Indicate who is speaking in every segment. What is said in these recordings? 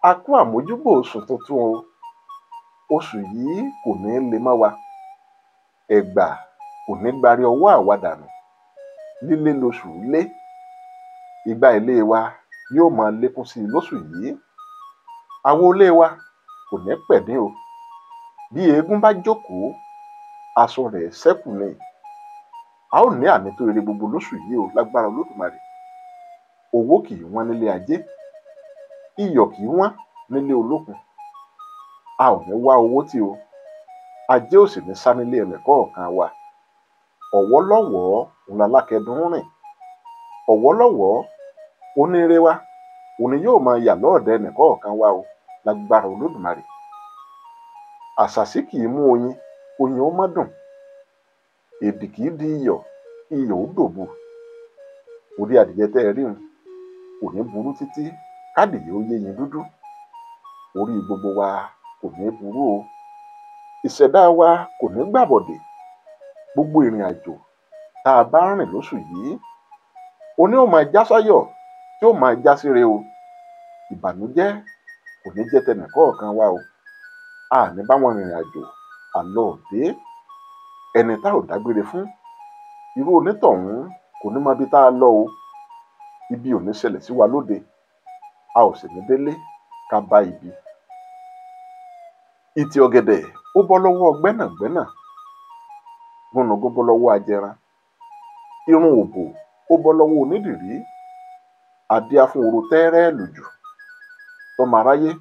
Speaker 1: A kú àmójúbò oṣù tuntun o. Oṣù yìí kò ní le mọ́ wa. Ẹ̀gbà kò ní gbárí ọwọ́ àwa dànù. Lílé loṣù lé. Ìgbà ilé wa yóò máa lékún sí i lóṣù yìí. Àwo ilé wa kò ní pẹ̀dín o. Bí eégún bá jókòó, aṣọ rẹ̀ ṣẹ́kù ni. A ó ní ànító ire gbogbo lóṣù yìí o lágbára Olódùmarè. Owó kì í wọ́n nílé ajé. Iyọ̀ kì í wọ́n nílé olókun. A ò ní wá owó tì o. Ajé ò sì ní sá nílé ẹnìkọ̀ọ̀kan wa. Ọ̀wọ́lọ́wọ́ òun alákẹ́dùn rìn. Ọ̀wọ́lọ́wọ́ onírè wa òun yóò máa yà lọ́ọ̀dẹ ẹnìkọ̀ọ̀kan wa o lágbára Olódùmarè. Àṣàsí kì í mú oyin, oyin ó má dùn. Èdì kì í di iyọ̀, iyọ̀ ó dòbu. Orí adìyẹ tẹ́ ẹ rí un kò ní burú títí kádìyẹ ó yéyin dúdú. Orí gbogbo wa kò ní burú o. Ìṣẹ̀dá wa kò ní gbàbọ̀dè. Gbogbo ìrìn àjò tá a bá rìn lóṣù yìí, oní ó máa já sáyọ̀ tí ó máa já síre o. Ìbànújẹ́ kò ní jẹ́ tẹnìkọ̀ọ̀kan wa o. A ní bá wọn rìnrìn àjò àlọ òde. Ẹni tá ò dágbére fún, irú onítọ̀hún kò ní mọ ibi tá a lọ o. Ibi ò ní ṣẹlẹ̀ sí wa lóde. A ò sì ní délé ká bá ibi. Ìtì ọ̀gẹ̀dẹ̀ ó bọ́ lọ́wọ́ gbẹ́nàgbẹ́nà. Gúnugún bọ́ lọ́wọ́ ajẹran. Irun òbò ó bọ́ lọ́wọ́ onídìrí. Adíá fún oró tẹ́ẹ́rẹ́ lùjù. Tọ́mọ aráyé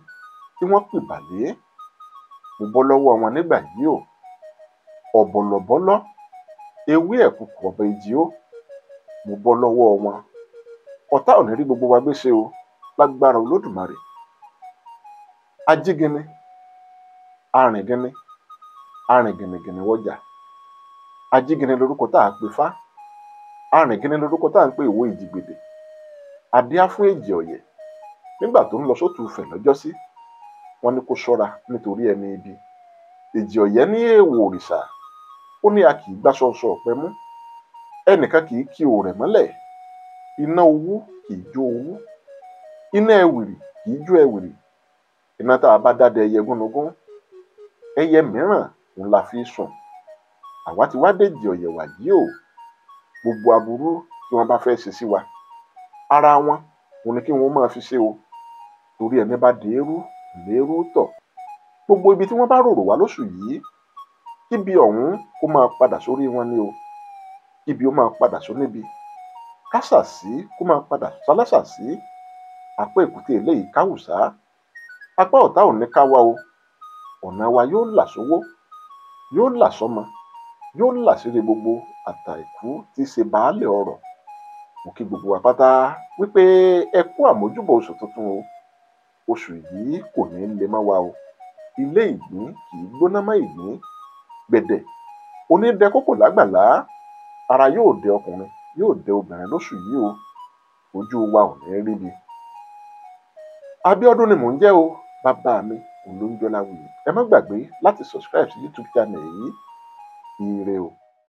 Speaker 1: tí wọ́n pè bàlé. Mo bọ́ lọ́wọ́ wọn nígbà yìí o. Ọ̀bọ̀lọ̀bọ́lọ́ ewé ẹ̀kùkù ọ̀bẹ ìjì ó. Mo bọ́ lọ́wọ́ wọn. Ọ̀tá ò ní rí gbogbo wa gbéṣe o lágbára Olódùmarè. Ajígini, arìngini, arìngìnìgìnì wọjà. Ajígini lorúkọ tá a pè fá. Arìngìnì lorúkọ tá a ń pè ìwó ìjìgbèdè. Adíá fún èjì ọ̀yẹ̀ nígbà tó ń lọ sótù Ifẹ̀ lọ́jọ́sí. Wọ́n ní kó ṣọ́ra nítorí ẹni ibi. Èjì ọ̀yẹ̀ ní èèwọ̀ òrìṣà. Ó ní a kì í gbá ṣọṣọ ọ̀pẹ mú. Ẹnìkan kì í kí òrẹ̀ mọ́lẹ̀. Iná owú kì í jó owú. Iná ẹwìrì kì í jó ẹwìrì. Iná tá a bá dáde ẹyẹ gúnugún, ẹyẹ mìíràn òun la fi sùn. Àwa ti wá déjì ọ̀yẹ̀ wàyí o. Gbogbo aburú tí wọ́n bá fẹ́ ṣe sí wa, ara wọn òun ni kí wọ́n máa fi ṣe o. Torí ẹni bá dèrú lérú tọ̀. Gbogbo ibi tí wọ́n bá rorò wá lóṣù yìí, kíbi ọ̀hún kó máa padà sórí wọn ni o. Kíbi ó máa padà sóníbi. Kásàsí kó máa padà sálásàsí. Apá èkúté eléyìí káwùsá. Apá ọ̀tá ò ní ká wa o. Ọ̀nà wa yóò là sówó, yóò là sọ́mọ, yóò là síre gbogbo àtàìkú tí í ṣe baálẹ̀ ọrọ̀. Mo kí gbogbo wa pátá wípé ẹ kú àmójúbò oṣù tuntun o. Oṣù yìí kò ní le mọ́ wa o. Ilé ìgbín kì í gbóná mọ́ ìgbín. Gbẹ̀dẹ̀ onídẹ kókò lágbàlá. Ara yóò dẹ ọkùnrin, yóò dẹ obìnrin lóṣù yìí o. Ojú wa ò ní rí bi. Abíọ́dún ni mò ń jẹ́ o. Bàbá mi òun ló ń jọlá wuyì. Ẹ má gbàgbé láti subscribe sí YouTube channel yìí. Ire o.